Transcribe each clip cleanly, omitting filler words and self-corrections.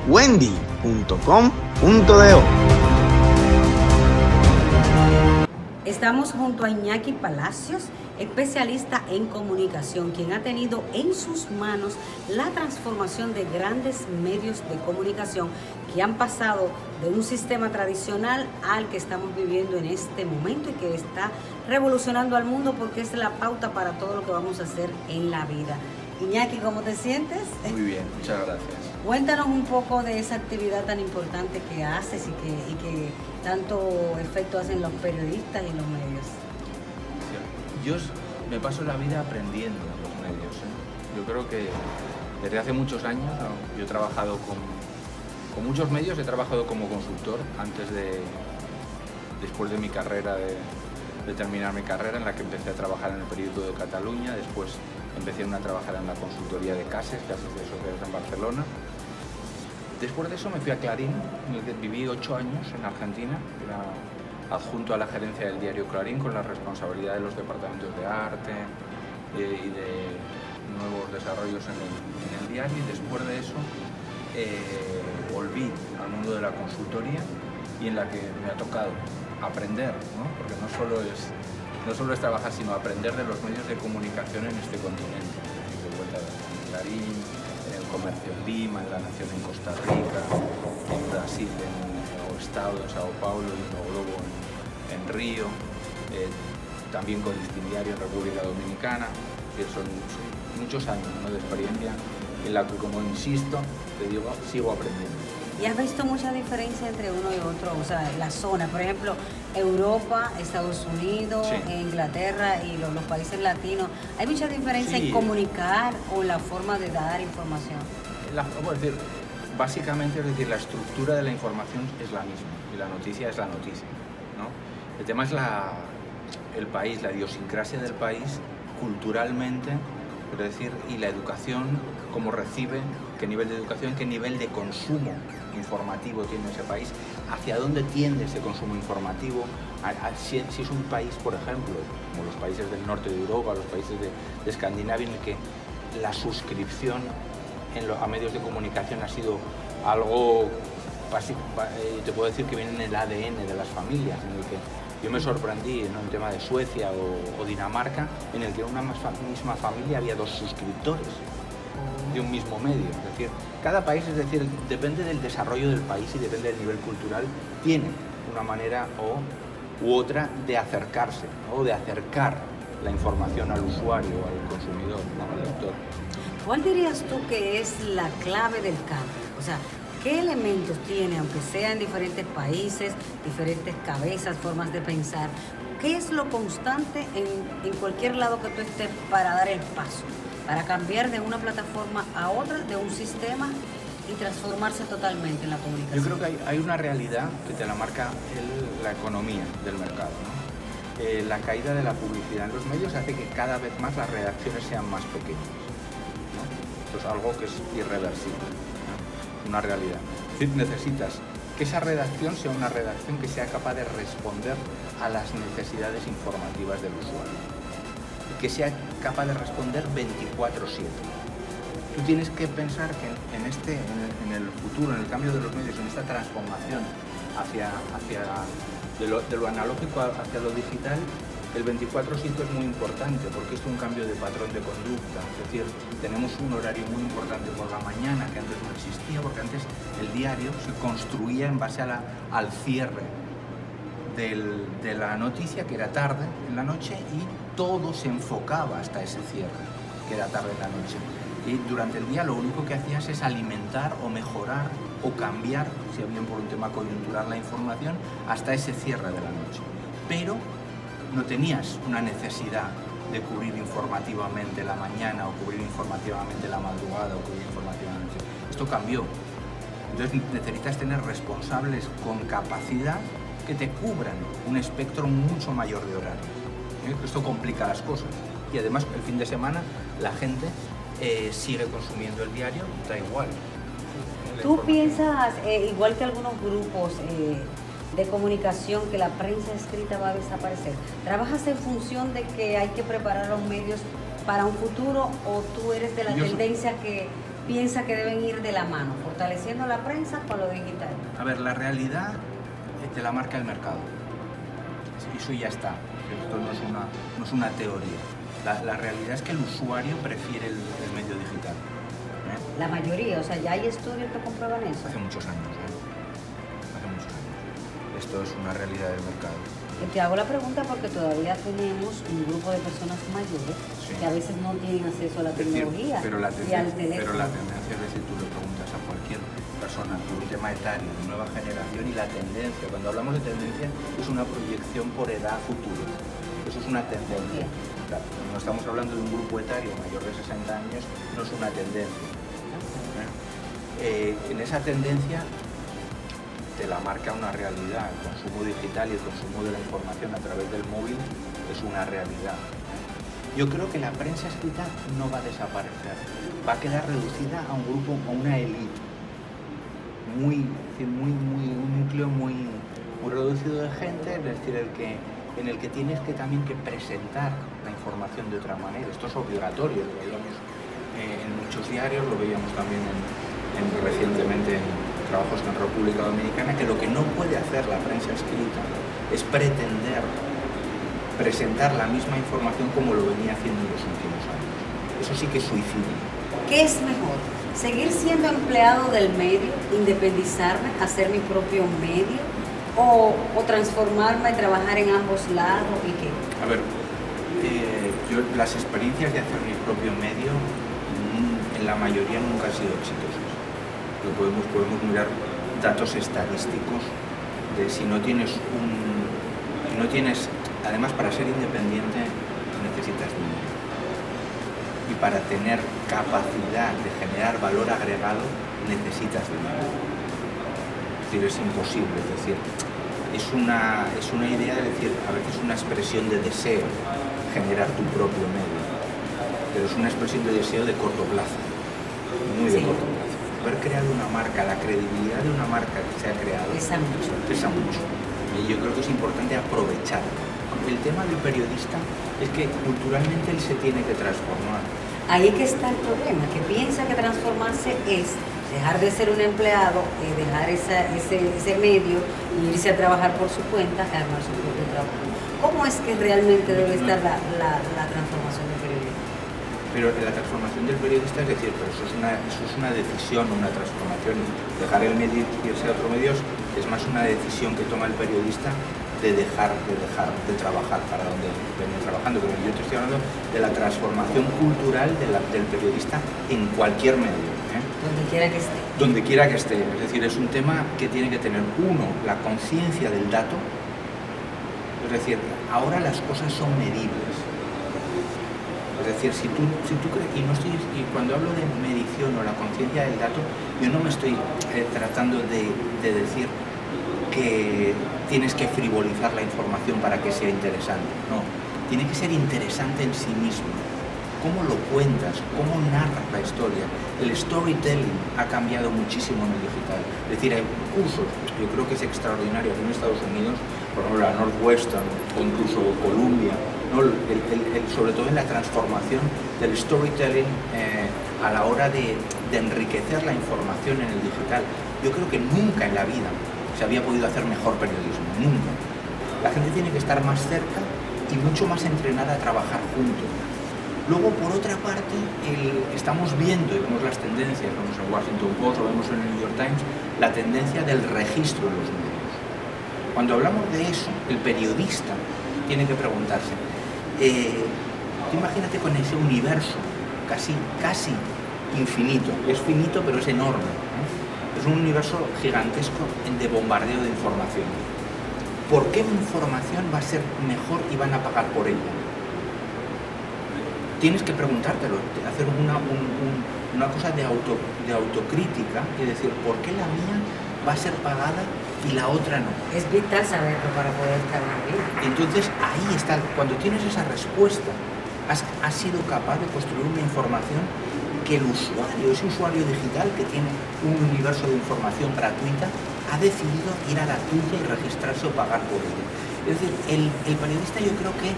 wendy.com.do. Estamos junto a Iñaki Palacios, especialista en comunicación, quien ha tenido en sus manos la transformación de grandes medios de comunicación que han pasado de un sistema tradicional al que estamos viviendo en este momento y que está revolucionando al mundo porque es la pauta para todo lo que vamos a hacer en la vida. Iñaki, ¿cómo te sientes? Muy bien, muchas gracias. Cuéntanos un poco de esa actividad tan importante que haces y que tanto efecto hacen los periodistas y los medios. Yo me paso la vida aprendiendo en los medios. Yo creo que desde hace muchos años, yo he trabajado con muchos medios, he trabajado como consultor después de mi carrera, de terminar mi carrera, en la que empecé a trabajar en el periódico de Cataluña, después empecé a trabajar en la consultoría de Cases de Sociedades en Barcelona. Después de eso me fui a Clarín, en el que viví 8 años en Argentina, era adjunto a la gerencia del diario Clarín con la responsabilidad de los departamentos de arte y de nuevos desarrollos en el diario, y después de eso volví al mundo de la consultoría y en la que me ha tocado aprender, ¿no? Porque no solo es trabajar, sino aprender de los medios de comunicación en este continente, de vuelta en Clarín, en el Comercio en Lima, en La Nación en Costa Rica, en Brasil, en O Estado, en Sao Paulo, y en O Globo en Río, también con Listín Diario en República Dominicana, que son muchos años, ¿no?, de experiencia en la que, como insisto, te digo, sigo aprendiendo. ¿Y has visto mucha diferencia entre uno y otro? O sea, la zona, por ejemplo, Europa, Estados Unidos, Sí. Inglaterra y los países latinos. ¿Hay mucha diferencia Sí. en comunicar o la forma de dar información? Básicamente, es decir, la estructura de la información es la misma y la noticia es la noticia, ¿no? El tema es el país, la idiosincrasia del país, culturalmente, es decir, y la educación, cómo recibe, qué nivel de educación, qué nivel de consumo informativo tiene ese país, hacia dónde tiende ese consumo informativo, si es un país, por ejemplo, como los países del norte de Europa, los países de Escandinavia, en el que la suscripción a medios de comunicación ha sido algo básico, te puedo decir que viene en el ADN de las familias, en el que yo me sorprendí en un tema de Suecia o Dinamarca, en el que en una misma familia había 2 suscriptores de un mismo medio. Es decir, cada país, es decir, depende del desarrollo del país y depende del nivel cultural, tiene una manera u otra de acercarse, ¿no?, o de acercar la información al usuario, al consumidor, ¿no?, al lector. ¿Cuál dirías tú que es la clave del cambio? O sea, ¿qué elementos tiene, aunque sean diferentes países, diferentes cabezas, formas de pensar? ¿Qué es lo constante en cualquier lado que tú estés para dar el paso? Para cambiar de una plataforma a otra, de un sistema, y transformarse totalmente en la comunicación. Yo creo que hay una realidad que te la marca la economía del mercado, ¿no? La caída de la publicidad en los medios hace que cada vez más las redacciones sean más pequeñas, ¿no? Esto es algo que es irreversible, ¿no? Una realidad. Es decir, necesitas que esa redacción sea una redacción que sea capaz de responder a las necesidades informativas del usuario, que sea capaz de responder 24/7. Tú tienes que pensar que en el futuro, en el cambio de los medios, en esta transformación de lo analógico hacia lo digital, el 24/7 es muy importante porque es un cambio de patrón de conducta. Es decir, tenemos un horario muy importante por la mañana que antes no existía, porque antes el diario se construía en base al cierre de la noticia, que era tarde en la noche, y todo se enfocaba hasta ese cierre, que era tarde en la noche. Y durante el día lo único que hacías es alimentar o mejorar o cambiar, si bien por un tema coyuntural, la información hasta ese cierre de la noche. Pero no tenías una necesidad de cubrir informativamente la mañana, o cubrir informativamente la madrugada, o cubrir informativamente. Esto cambió. Entonces necesitas tener responsables con capacidad que te cubran un espectro mucho mayor de horario. Esto complica las cosas. Y además, el fin de semana la gente sigue consumiendo el diario, da igual. ¿Tú piensas, igual que algunos grupos de comunicación, que la prensa escrita va a desaparecer? ¿Trabajas en función de que hay que preparar los medios para un futuro, o tú eres de la Yo- tendencia que piensa que deben ir de la mano, fortaleciendo la prensa con lo digital? A ver, la realidad te la marca el mercado. Eso ya está. Esto no es una teoría. La realidad es que el usuario prefiere el medio digital. ¿eh? La mayoría, o sea, ya hay estudios que comprueban eso. Hace muchos años. Hace muchos años. Esto es una realidad del mercado. Te hago la pregunta porque todavía tenemos un grupo de personas mayores Sí. que a veces no tienen acceso a la Es decir, tecnología pero la y al tendencia, teléfono. pero la tendencia es decir, tú le preguntas a cualquier persona por un tema etario, de nueva generación, y la tendencia, cuando hablamos de tendencia, es una proyección por edad futuro. Eso es una tendencia. Claro, no estamos hablando de un grupo etario mayor de 60 años, no es una tendencia. En esa tendencia te la marca una realidad. El consumo digital y el consumo de la información a través del móvil es una realidad. Yo creo que la prensa escrita no va a desaparecer, va a quedar reducida a un grupo, a una élite, un núcleo muy reducido de gente, es decir, en el que tienes que también que presentar la información de otra manera. Esto es obligatorio, lo veíamos en muchos diarios, lo veíamos también recientemente en trabajos en República Dominicana, que lo que no puede hacer la prensa escrita es pretender presentar la misma información como lo venía haciendo en los últimos años. Eso sí que es suicidio. ¿Qué es mejor? ¿Seguir siendo empleado del medio, independizarme, hacer mi propio medio, o transformarme, trabajar en ambos lados y qué? A ver, yo las experiencias de hacer mi propio medio en la mayoría nunca han sido exitosas. Podemos mirar datos estadísticos de si no tienes además, para ser independiente necesitas dinero. Y para tener capacidad de generar valor agregado necesitas dinero. Es decir, es imposible. Es decir, es una idea de decir, a veces una expresión de deseo generar tu propio medio. Pero es una expresión de deseo de corto plazo. Muy de corto plazo. Haber creado una marca, la credibilidad de una marca que se ha creado Pesa mucho. Pesa mucho. Y yo creo que es importante aprovecharlo. El tema del periodista es que culturalmente él se tiene que transformar. Ahí es que está el problema, que piensa que transformarse es dejar de ser un empleado, dejar ese medio y irse a trabajar por su cuenta, armar su propio trabajo. ¿Cómo es que realmente debe estar la transformación del periodista? Pero la transformación del periodista, es decir, pero eso es una decisión, una transformación. Dejar el medio y irse a otro medio es más una decisión que toma el periodista de dejar de trabajar para donde venía trabajando. Pero yo te estoy hablando de la transformación cultural del periodista en cualquier medio. Donde quiera que esté. Donde quiera que esté. Es decir, es un tema que tiene que tener, uno, la conciencia del dato. Es decir, ahora las cosas son medibles. Es decir, si tú crees, y cuando hablo de medición o la conciencia del dato, yo no me estoy tratando de decir que tienes que frivolizar la información para que sea interesante. No, tiene que ser interesante en sí mismo. ¿Cómo lo cuentas? ¿Cómo narras la historia? El storytelling ha cambiado muchísimo en el digital. Es decir, hay cursos, yo creo que es extraordinario aquí en Estados Unidos, por ejemplo la Northwestern o incluso Columbia, ¿no? Sobre todo en la transformación del storytelling a la hora de enriquecer la información en el digital. Yo creo que nunca en la vida se había podido hacer mejor periodismo, nunca. La gente tiene que estar más cerca y mucho más entrenada a trabajar juntos. Luego, por otra parte, estamos viendo, y vemos las tendencias, vemos en Washington Post o vemos en el New York Times, la tendencia del registro en los medios. Cuando hablamos de eso, el periodista tiene que preguntarse, tú imagínate con ese universo casi infinito, es finito pero es enorme, es un universo gigantesco de bombardeo de información. ¿Por qué mi información va a ser mejor y van a pagar por ella? Tienes que preguntártelo, hacer una cosa de autocrítica y decir, ¿por qué la mía va a ser pagada y la otra no? Es vital saberlo para poder estar bien. Entonces ahí está, cuando tienes esa respuesta, has sido capaz de construir una información que el usuario, ese usuario digital que tiene un universo de información gratuita, ha decidido ir a la tuya y registrarse o pagar por ella. Es decir, el periodista yo creo que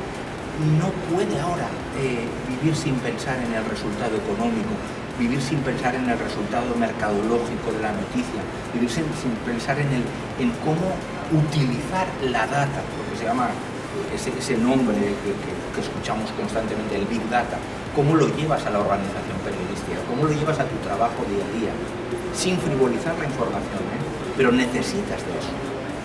no puede ahora vivir sin pensar en el resultado económico, vivir sin pensar en el resultado mercadológico de la noticia, vivir sin pensar en cómo utilizar la data, lo que se llama ese nombre que escuchamos constantemente, el Big Data. ¿Cómo lo llevas a la organización periodística? ¿Cómo lo llevas a tu trabajo día a día? Sin frivolizar la información, pero necesitas de eso.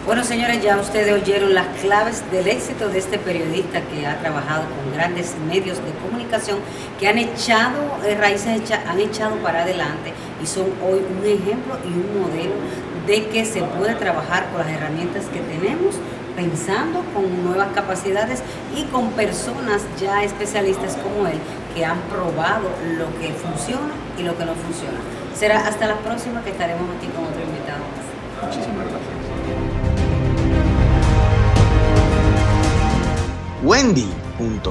Bueno, señores, ya ustedes oyeron las claves del éxito de este periodista que ha trabajado con grandes medios de comunicación que han echado raíces, han echado para adelante y son hoy un ejemplo y un modelo de que se puede trabajar con las herramientas que tenemos, pensando con nuevas capacidades y con personas ya especialistas como él que han probado lo que funciona y lo que no funciona. Será hasta la próxima que estaremos aquí con otro invitado más. Muchísimas gracias. Wendy.com.do